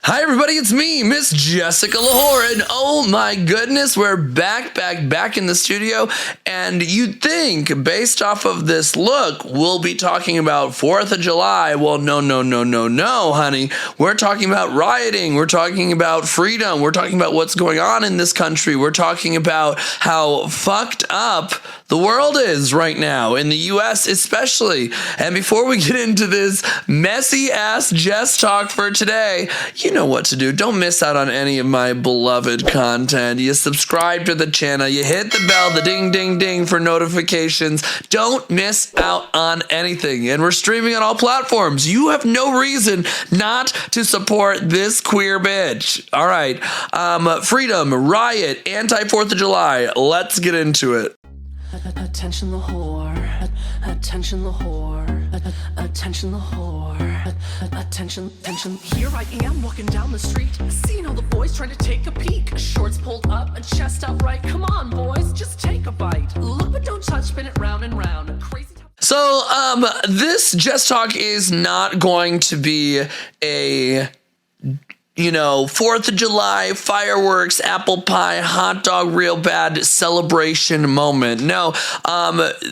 Hi everybody, it's me, Miss Jessica lwhor, and oh my goodness, we're back in the studio, and you'd think, based off of this look, we'll be talking about 4th of July. Well, no, honey. We're talking about rioting, we're talking about freedom, we're talking about what's going on in this country, we're talking about how fucked up the world is right now, in the US especially. And before we get into this messy-ass Jess talk for today, you know what to do. Don't miss out on any of my beloved content. You subscribe to the channel, you hit the bell, the ding ding ding for notifications. Don't miss out on anything. And we're streaming on all platforms. You have no reason not to support this queer bitch. All right. Freedom, riot, anti-4th of July. Let's get into it. Attention the whore, attention the whore, attention the whore, attention. Here I am walking down the street, seeing all the boys trying to take a peek. Shorts pulled up, a chest out right. Come on, boys, just take a bite. Look but don't touch, spin it round and round. Crazy. So, this Jess Talk is not going to be a 4th of July, fireworks, apple pie, hot dog, real bad celebration moment. No,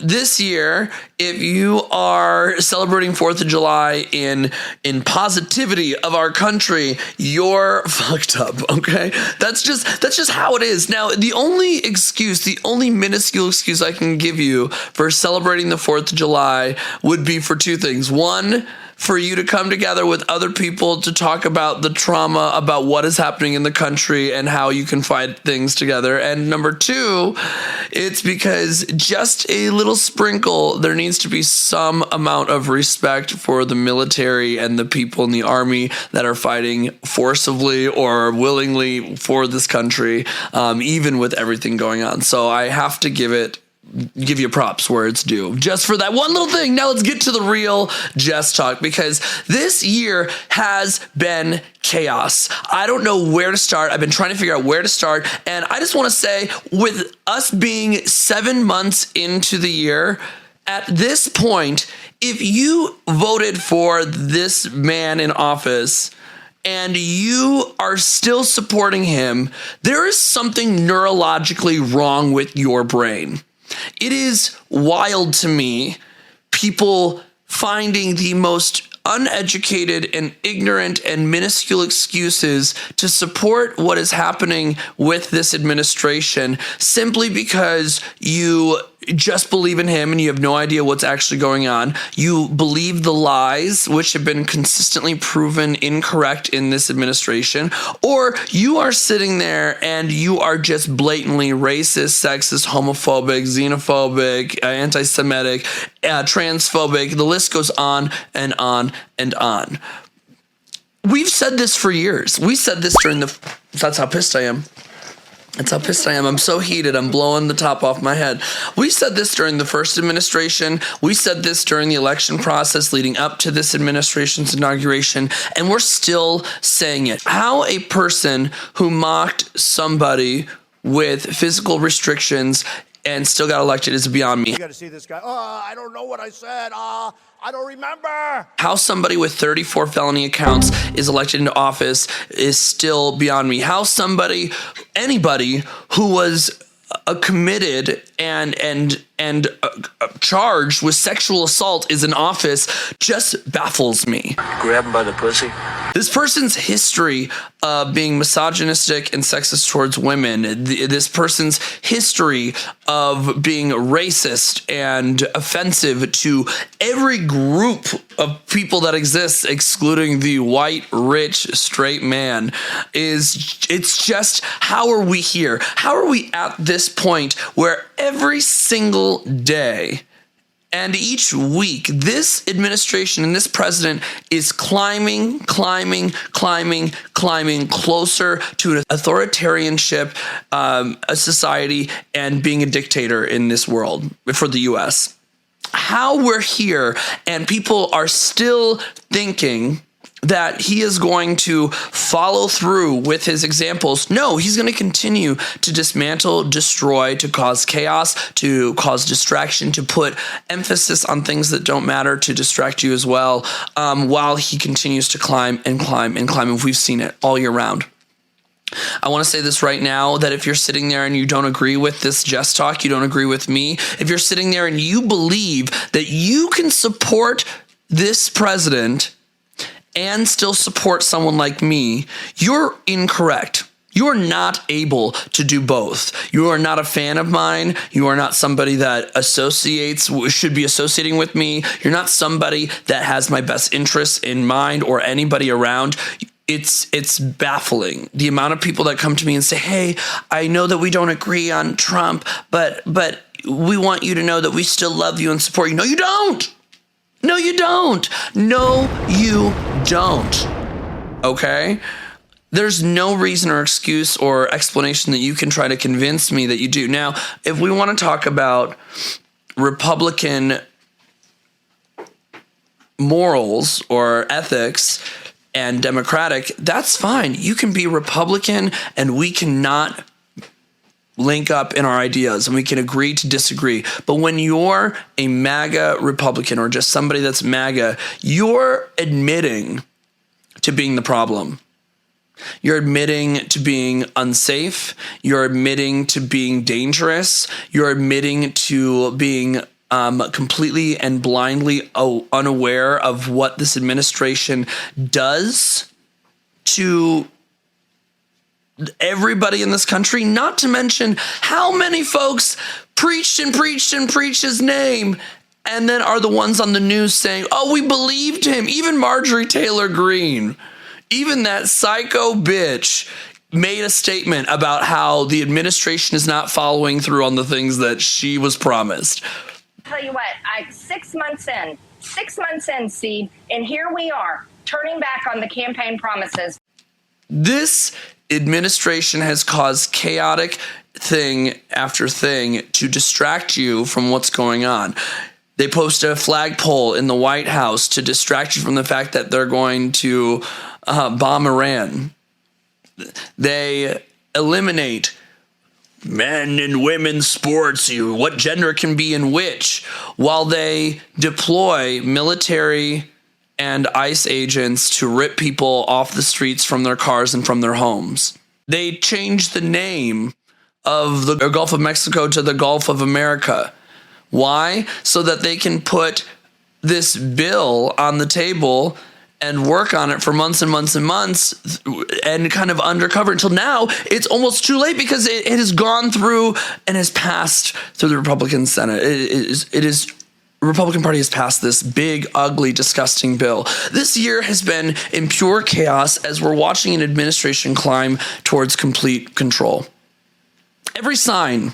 this year, if you are celebrating 4th of July in positivity of our country, you're fucked up, okay? That's just how it is. Now, the only minuscule excuse I can give you for celebrating the 4th of July would be for two things. One, for you to come together with other people to talk about the trauma, about what is happening in the country and how you can fight things together. And number two, it's because just a little sprinkle, there needs to be some amount of respect for the military and the people in the army that are fighting forcibly or willingly for this country, even with everything going on. So I have to give you props where it's due, just for that one little thing. Now let's get to the real Jess Talk, because this year has been chaos. I don't know where to start. I've been trying to figure out where to start, and I just want to say, with us being 7 months into the year, at this point, if you voted for this man in office and you are still supporting him, there is something neurologically wrong with your brain. It is wild to me, people finding the most uneducated and ignorant and minuscule excuses to support what is happening with this administration simply because you just believe in him and you have no idea what's actually going on. You believe the lies, which have been consistently proven incorrect in this administration, or you are sitting there and you are just blatantly racist, sexist, homophobic, xenophobic, anti-Semitic, transphobic. The list goes on and on and on. We've said this for years. We said this that's how pissed I am. That's how pissed I am. I'm so heated. I'm blowing the top off my head. We said this during the first administration. We said this during the election process leading up to this administration's inauguration, and we're still saying it. How a person who mocked somebody with physical restrictions and still got elected is beyond me. You got to see this guy. Oh, I don't know what I said. I don't remember. How somebody with 34 felony accounts is elected into office is still beyond me. How anybody who was committed and charged with sexual assault is in office just baffles me. Grab him by the pussy. This person's history of being misogynistic and sexist towards women, this person's history of being racist and offensive to every group of people that exists, excluding the white, rich, straight man, it's just, how are we here? How are we at this point where every single day and each week, this administration and this president is climbing closer to an authoritarianship, a society, and being a dictator in this world for the U.S. How we're here and people are still thinking that he is going to follow through with his examples. No, he's going to continue to dismantle, destroy, to cause chaos, to cause distraction, to put emphasis on things that don't matter, to distract you as well, while he continues to climb and climb and climb. And we've seen it all year round. I want to say this right now, that if you're sitting there and you don't agree with this Jess Talk, you don't agree with me, if you're sitting there and you believe that you can support this president and still support someone like me, you're incorrect. You are not able to do both. You are not a fan of mine. You are not somebody that should be associating with me. You're not somebody that has my best interests in mind or anybody around. It's baffling the amount of people that come to me and say, hey, I know that we don't agree on Trump, but we want you to know that we still love you and support you. No, you don't. No, you don't. No, you don't. Okay? There's no reason or excuse or explanation that you can try to convince me that you do. Now, if we want to talk about Republican morals or ethics and Democratic, that's fine. You can be Republican and we cannot link up in our ideas and we can agree to disagree. But when you're a MAGA Republican or just somebody that's MAGA, you're admitting to being the problem. You're admitting to being unsafe. You're admitting to being dangerous. You're admitting to being completely and blindly unaware of what this administration does to everybody in this country, not to mention how many folks preached and preached and preached his name and then are the ones on the news saying, oh, we believed him. Even Marjorie Taylor Greene, even that psycho bitch made a statement about how the administration is not following through on the things that she was promised. Tell you what, 6 months in, Steve, and here we are turning back on the campaign promises. This administration has caused chaotic thing after thing to distract you from what's going on. They posted a flagpole in the White House to distract you from the fact that they're going to bomb Iran. They eliminate men and women's sports, what gender can be in which, while they deploy military and ICE agents to rip people off the streets from their cars and from their homes. They changed the name of the Gulf of Mexico to the Gulf of America. Why? So that they can put this bill on the table and work on it for months and months and months and kind of undercover until now it's almost too late because it has gone through and has passed through the Republican Senate. The Republican Party has passed this big, ugly, disgusting bill. This year has been in pure chaos as we're watching an administration climb towards complete control. Every sign,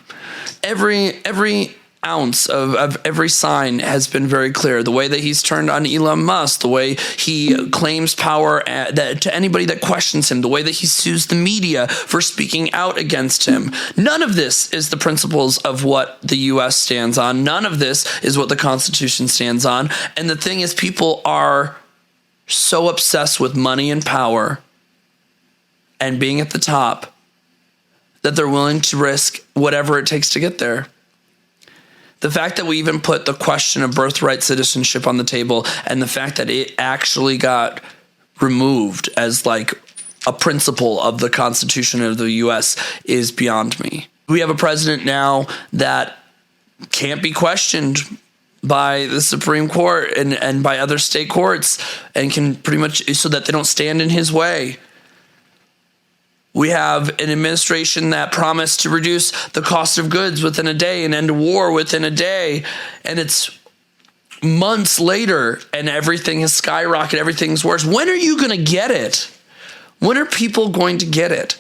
every ounce of every sign has been very clear. The way that he's turned on Elon Musk, the way he claims power to anybody that questions him, the way that he sues the media for speaking out against him. None of this is the principles of what the U.S. stands on. None of this is what the Constitution stands on. And the thing is, people are so obsessed with money and power and being at the top that they're willing to risk whatever it takes to get there. The fact that we even put the question of birthright citizenship on the table and the fact that it actually got removed as like a principle of the Constitution of the U.S. is beyond me. We have a president now that can't be questioned by the Supreme Court and by other state courts and can pretty much, so that they don't stand in his way. We have an administration that promised to reduce the cost of goods within a day and end war within a day. And it's months later and everything has skyrocketed. Everything's worse. When are you going to get it? When are people going to get it?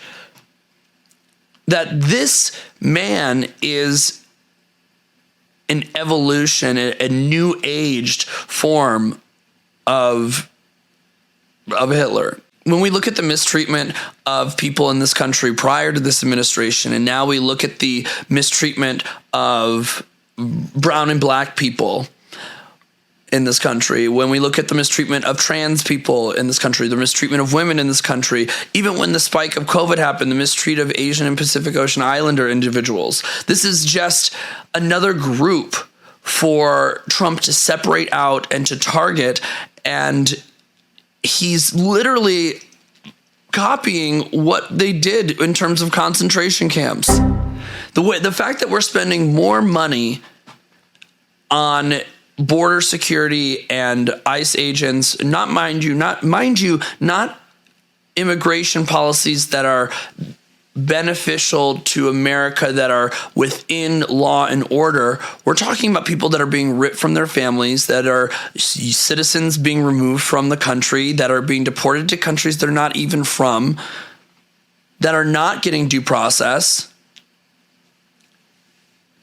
That this man is an evolution, a new aged form of Hitler. When we look at the mistreatment of people in this country prior to this administration, and now we look at the mistreatment of brown and black people, in this country, when we look at the mistreatment of trans people in this country, the mistreatment of women in this country, even when the spike of COVID happened, the mistreatment of Asian and Pacific Ocean Islander individuals. This is just another group for Trump to separate out and to target, and he's literally copying what they did in terms of concentration camps. The fact that we're spending more money on border security and ICE agents, not immigration policies that are beneficial to America, that are within law and order. We're talking about people that are being ripped from their families, that are citizens being removed from the country, that are being deported to countries they're not even from, that are not getting due process.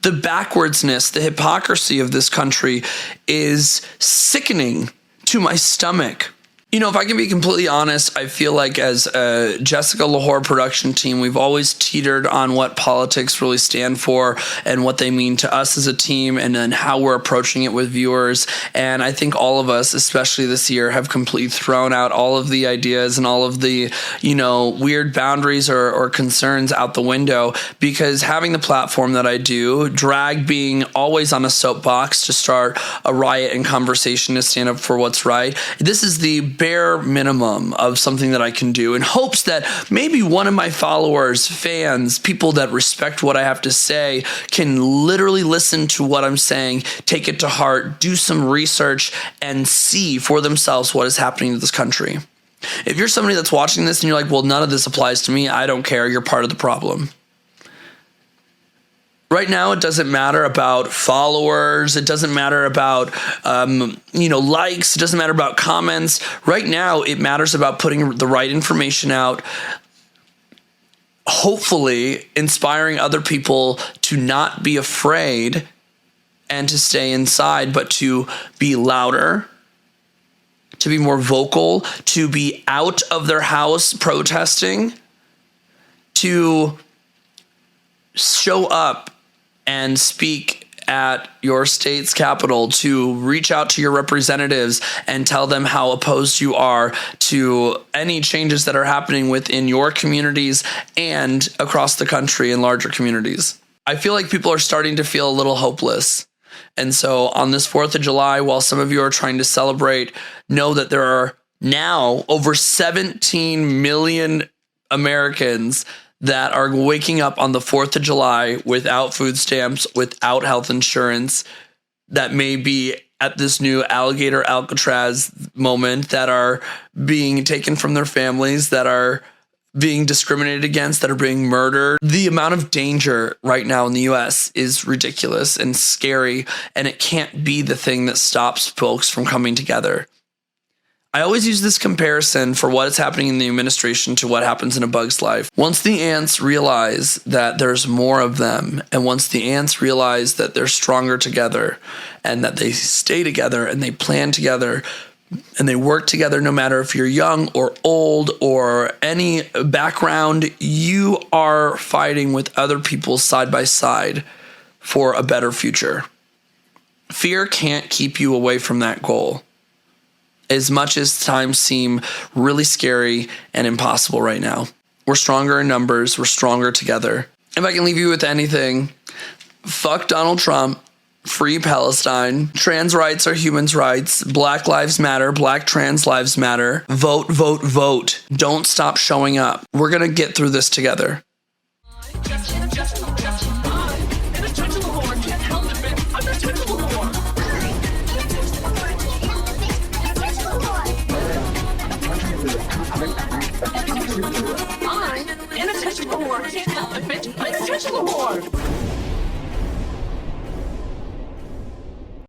The backwardsness, the hypocrisy of this country is sickening to my stomach. You know, if I can be completely honest, I feel like as a Jessica lwhor production team, we've always teetered on what politics really stand for and what they mean to us as a team, and then how we're approaching it with viewers. And I think all of us, especially this year, have completely thrown out all of the ideas and all of the, weird boundaries or concerns out the window, because having the platform that I do, drag being always on a soapbox to start a riot and conversation to stand up for what's right, this is the bare minimum of something that I can do, in hopes that maybe one of my followers, fans, people that respect what I have to say, can literally listen to what I'm saying, take it to heart, do some research, and see for themselves what is happening to this country. If you're somebody that's watching this and you're like, well, none of this applies to me, I don't care, you're part of the problem. Right now, it doesn't matter about followers. It doesn't matter about, likes. It doesn't matter about comments. Right now, it matters about putting the right information out, hopefully inspiring other people to not be afraid and to stay inside, but to be louder, to be more vocal, to be out of their house protesting, to show up and speak at your state's capital, to reach out to your representatives and tell them how opposed you are to any changes that are happening within your communities and across the country in larger communities. I feel like people are starting to feel a little hopeless. And so on this 4th of July, while some of you are trying to celebrate, know that there are now over 17 million Americans that are waking up on the 4th of July without food stamps, without health insurance, that may be at this new alligator Alcatraz moment, that are being taken from their families, that are being discriminated against, that are being murdered. The amount of danger right now in the US is ridiculous and scary, and it can't be the thing that stops folks from coming together. I always use this comparison for what is happening in the administration to what happens in a bug's life. Once the ants realize that there's more of them, and once the ants realize that they're stronger together, and that they stay together and they plan together and they work together, no matter if you're young or old or any background, you are fighting with other people side by side for a better future. Fear can't keep you away from that goal, as much as times seem really scary and impossible right now. We're stronger in numbers. We're stronger together. If I can leave you with anything, fuck Donald Trump, free Palestine, trans rights are humans' rights, Black lives matter, Black trans lives matter, vote, vote, vote. Don't stop showing up. We're going to get through this together. I'm inattention lwhor. Can't help it, bitch. I'm inattention lwhor.